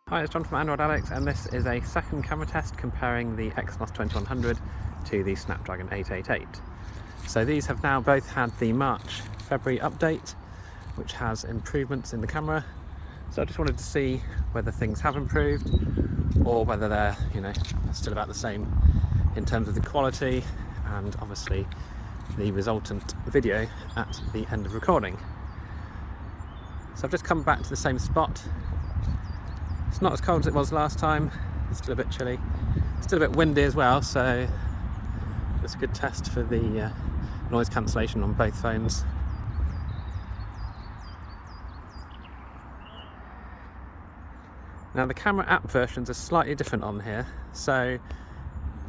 Hi, it's John from Android Alex, and this is a second camera test comparing the Exynos 2100 to the Snapdragon 888. So these have now both had the March-February update, which has improvements in the camera. So I just wanted to see whether things have improved or whether they're, still about the same in terms of the quality and obviously the resultant video at the end of recording. So I've just come back to the same spot. It's not as cold as it was last time, it's still a bit chilly, still a bit windy as well, so it's a good test for the noise cancellation on both phones. Now the camera app versions are slightly different on here, so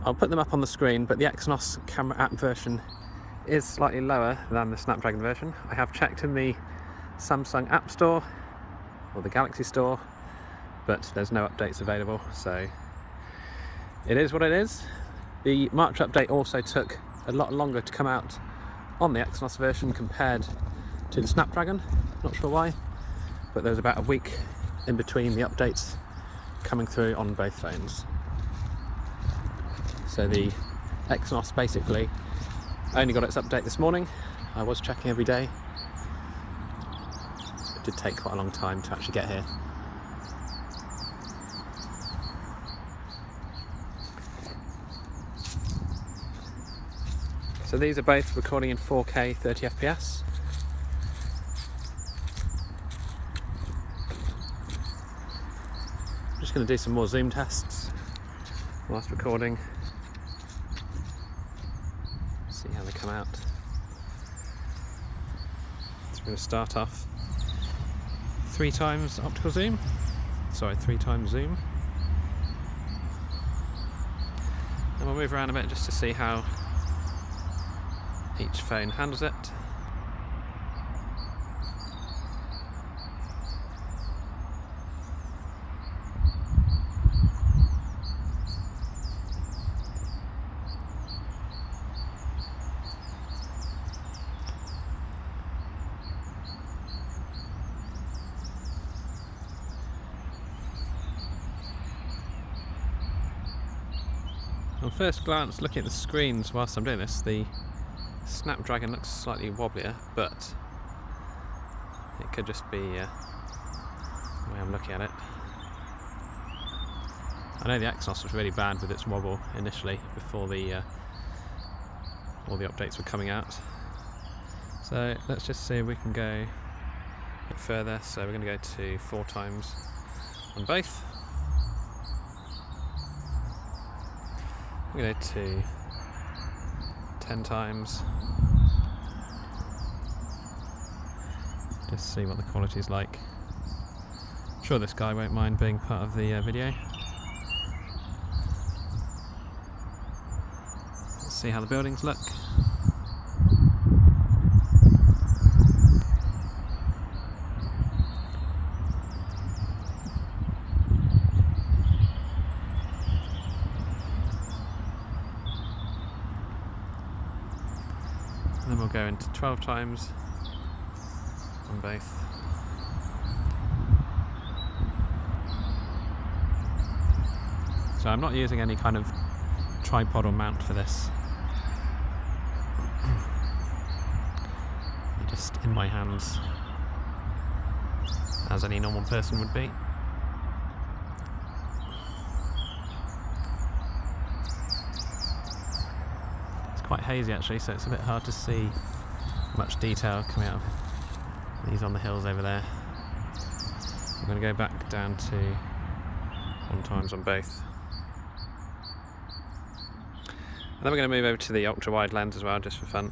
I'll put them up on the screen, but the Exynos camera app version is slightly lower than the Snapdragon version. I have checked in the Samsung App Store or the Galaxy Store, but there's no updates available, so it is what it is. The March update also took a lot longer to come out on the Exynos version compared to the Snapdragon. Not sure why, but there's about a week in between the updates coming through on both phones. So the Exynos basically only got its update this morning. I was checking every day. It did take quite a long time to actually get here. So these are both recording in 4K 30 FPS. I'm just going to do some more zoom tests whilst recording. See how they come out. So we're going to start off 3 times optical zoom. Sorry, 3 times zoom. And we'll move around a bit just to see how each phone handles it. On first glance, looking at the screens whilst I'm doing this, the Snapdragon looks slightly wobblier, but it could just be the way I'm looking at it. I know the Exynos was really bad with its wobble initially before all the updates were coming out. So let's just see if we can go a bit further. So we're going to go to 4 times on both. We're going to go to 10 times. Just see what the quality is like. I'm sure this guy won't mind being part of the video. Let's see how the buildings look. And then we'll go into 12 times on both. So I'm not using any kind of tripod or mount for this. They're just in my hands, as any normal person would be. Quite hazy actually, so it's a bit hard to see much detail coming out of these on the hills over there. I'm going to go back down to 1 times on both. And then we're going to move over to the ultra-wide lens as well, just for fun.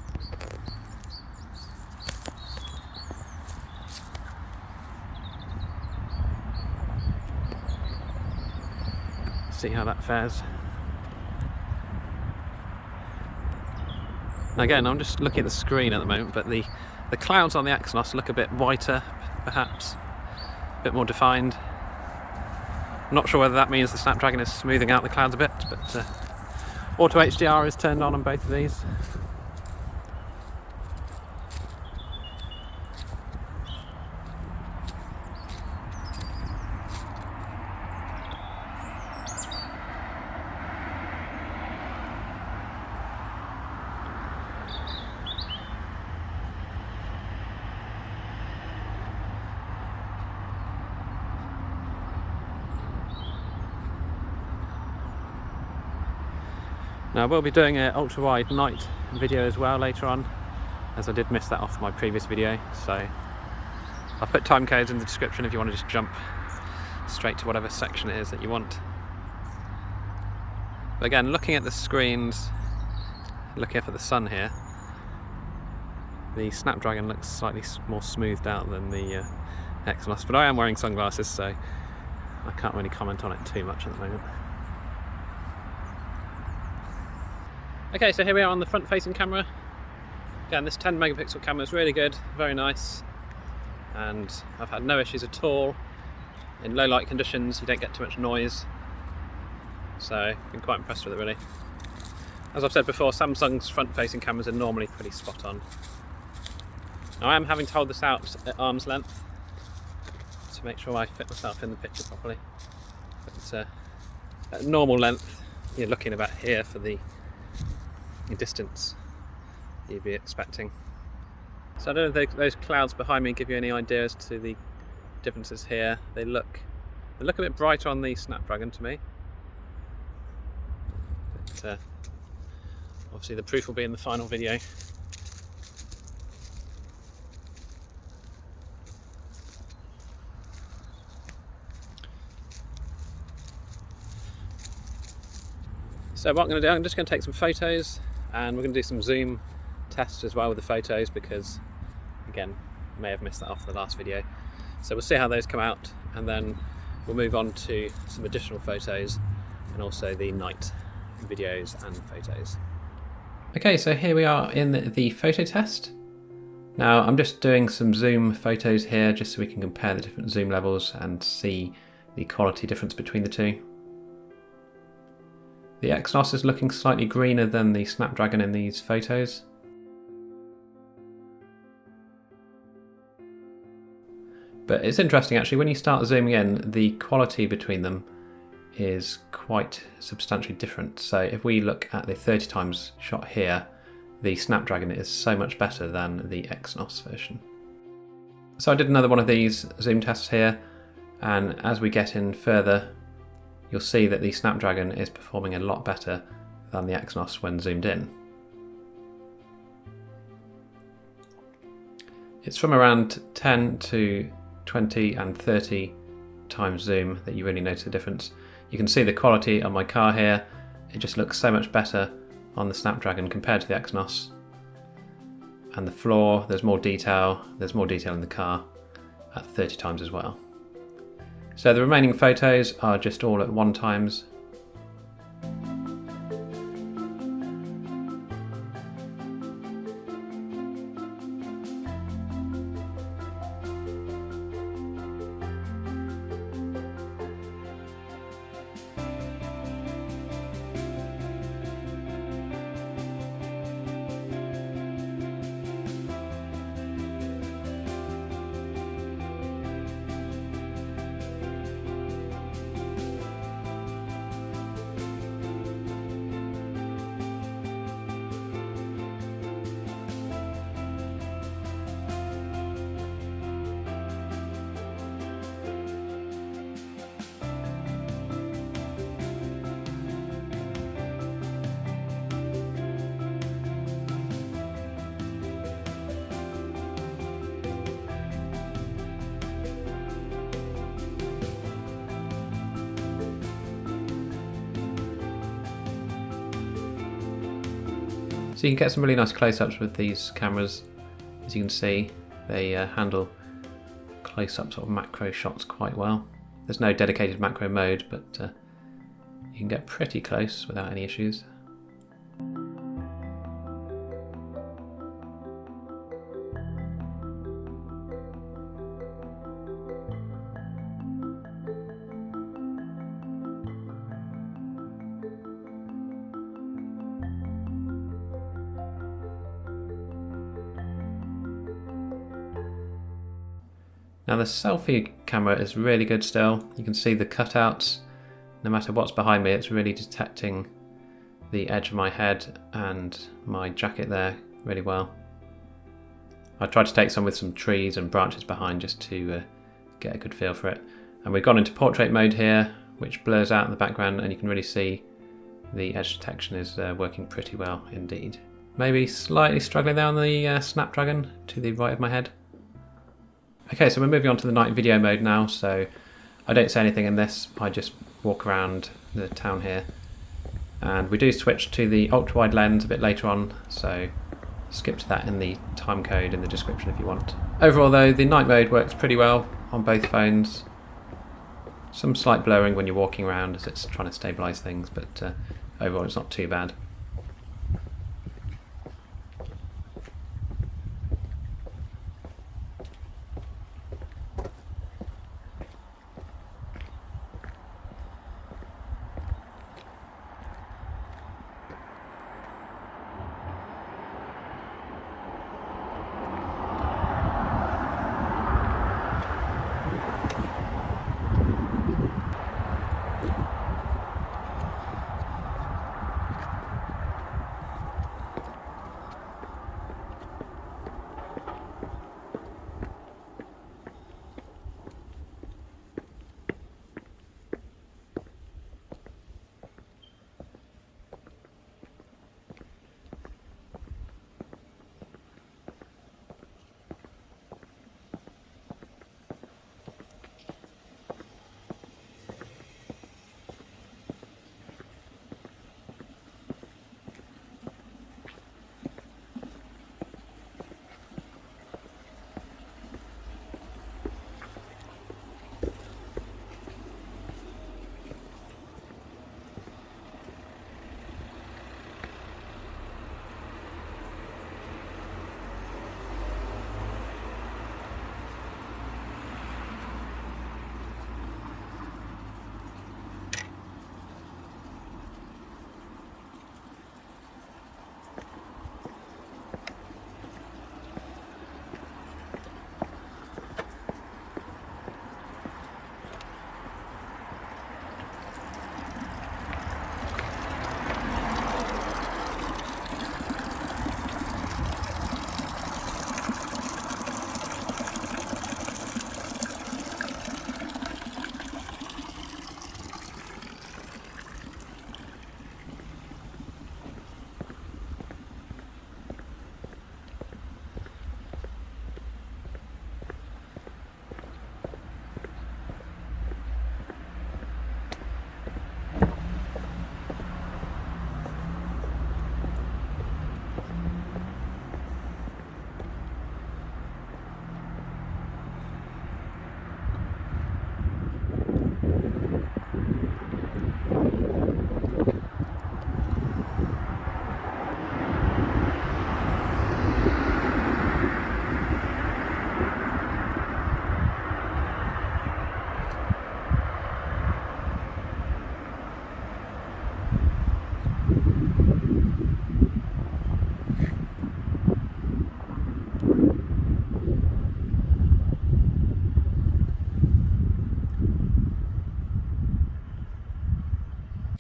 See how that fares. Again, I'm just looking at the screen at the moment, but the clouds on the Exynos look a bit whiter, perhaps, a bit more defined. I'm not sure whether that means the Snapdragon is smoothing out the clouds a bit, but Auto HDR is turned on both of these. Now I will be doing an ultra-wide night video as well later on, as I did miss that off my previous video, so I'll put time codes in the description if you want to just jump straight to whatever section it is that you want. But again, looking at the screens, looking up at the sun here, the Snapdragon looks slightly more smoothed out than the Exynos, but I am wearing sunglasses, so I can't really comment on it too much at the moment. Okay, so here we are on the front facing camera. Again, this 10 megapixel camera is really good, very nice, and I've had no issues at all. In low light conditions you don't get too much noise, so I've been quite impressed with it really. As I've said before, Samsung's front facing cameras are normally pretty spot on. Now I am having to hold this out at arm's length to make sure I fit myself in the picture properly, but at normal length you're looking about here for the distance you'd be expecting. So I don't know if those clouds behind me give you any idea as to the differences here. They look a bit brighter on the Snapdragon to me, but obviously the proof will be in the final video. So what I'm going to do, I'm just going to take some photos, and we're going to do some zoom tests as well with the photos, because again, may have missed that off the last video. So we'll see how those come out, and then we'll move on to some additional photos and also the night videos and photos. Okay, so here we are in the photo test. Now I'm just doing some zoom photos here just so we can compare the different zoom levels and see the quality difference between the two. The Exynos is looking slightly greener than the Snapdragon in these photos. But it's interesting actually, when you start zooming in, the quality between them is quite substantially different. So if we look at the 30 times shot here, the Snapdragon is so much better than the Exynos version. So I did another one of these zoom tests here, and as we get in further, you'll see that the Snapdragon is performing a lot better than the Exynos when zoomed in. It's from around 10 to 20 and 30 times zoom that you really notice the difference. You can see the quality on my car here, it just looks so much better on the Snapdragon compared to the Exynos. And the floor, there's more detail in the car at 30 times as well. So the remaining photos are just all at 1 times. So you can get some really nice close-ups with these cameras. As you can see, they handle close-up sort of macro shots quite well. There's no dedicated macro mode, but you can get pretty close without any issues. Now the selfie camera is really good still. You can see the cutouts. No matter what's behind me, it's really detecting the edge of my head and my jacket there really well. I tried to take some with some trees and branches behind just to get a good feel for it. And we've gone into portrait mode here, which blurs out in the background, and you can really see the edge detection is working pretty well indeed. Maybe slightly struggling there on the Snapdragon to the right of my head. Okay, so we're moving on to the night video mode now, so I don't say anything in this, I just walk around the town here. And we do switch to the ultrawide lens a bit later on, so skip to that in the time code in the description if you want. Overall though, the night mode works pretty well on both phones. Some slight blurring when you're walking around as it's trying to stabilise things, but overall it's not too bad.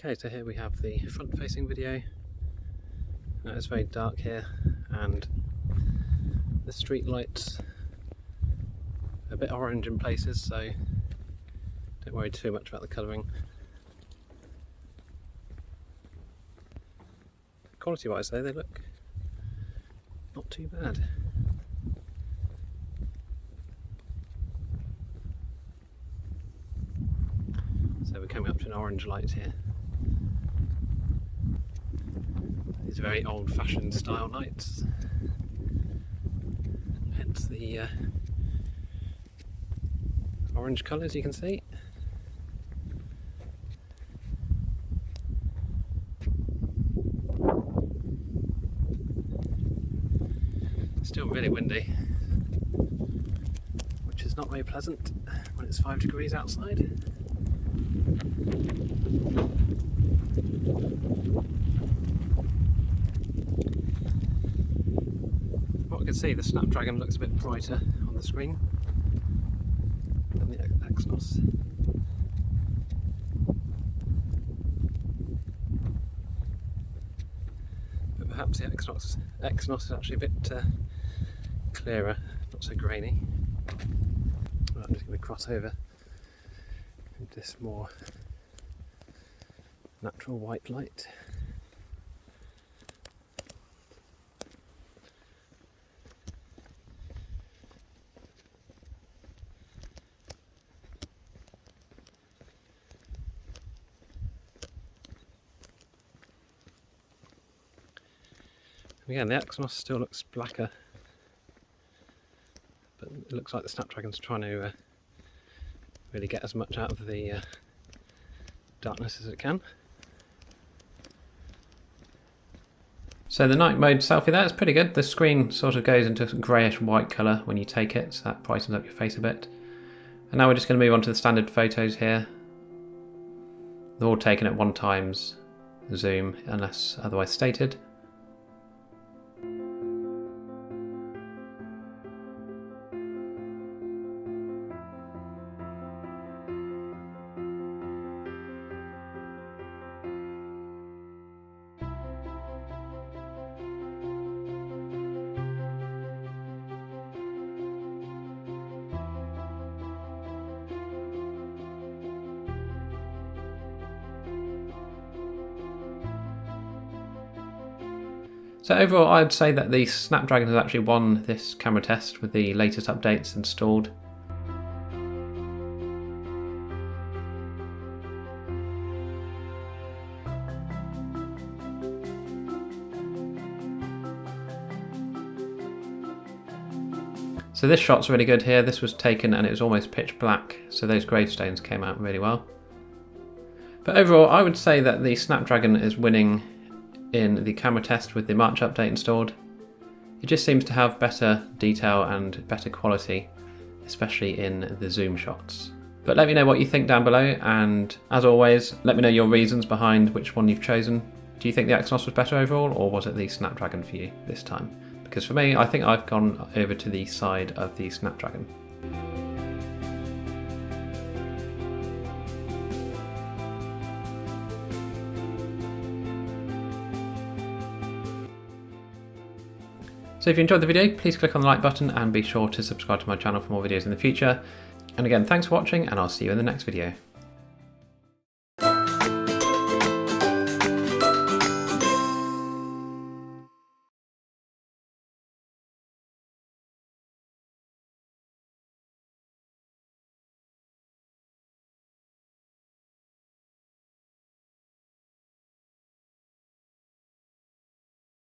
Okay, so here we have the front-facing video. It's very dark here, and the street lights a bit orange in places, so don't worry too much about the colouring. Quality-wise though, they look not too bad. So we're coming up to an orange light here. These very old-fashioned style lights, hence the orange colours you can see. Still really windy, which is not very pleasant when it's 5 degrees outside. What we can see, the Snapdragon looks a bit brighter on the screen than the Exynos. But perhaps the Exynos is actually a bit clearer, not so grainy. Right, I'm just going to cross over into this more natural white light. Again, the Exynos still looks blacker, but it looks like the Snapdragon's trying to really get as much out of the darkness as it can. So the night mode selfie there is pretty good. The screen sort of goes into a greyish white colour when you take it, so that brightens up your face a bit. And now we're just going to move on to the standard photos here. They're all taken at 1x zoom unless otherwise stated. So overall, I'd say that the Snapdragon has actually won this camera test with the latest updates installed. So this shot's really good here. This was taken and it was almost pitch black, so those gravestones came out really well. But overall, I would say that the Snapdragon is winning in the camera test with the March update installed. It just seems to have better detail and better quality, especially in the zoom shots. But let me know what you think down below, and as always, let me know your reasons behind which one you've chosen. Do you think the Exynos was better overall, or was it the Snapdragon for you this time? Because for me, I think I've gone over to the side of the Snapdragon. So if you enjoyed the video, please click on the like button and be sure to subscribe to my channel for more videos in the future. And again, thanks for watching, and I'll see you in the next video.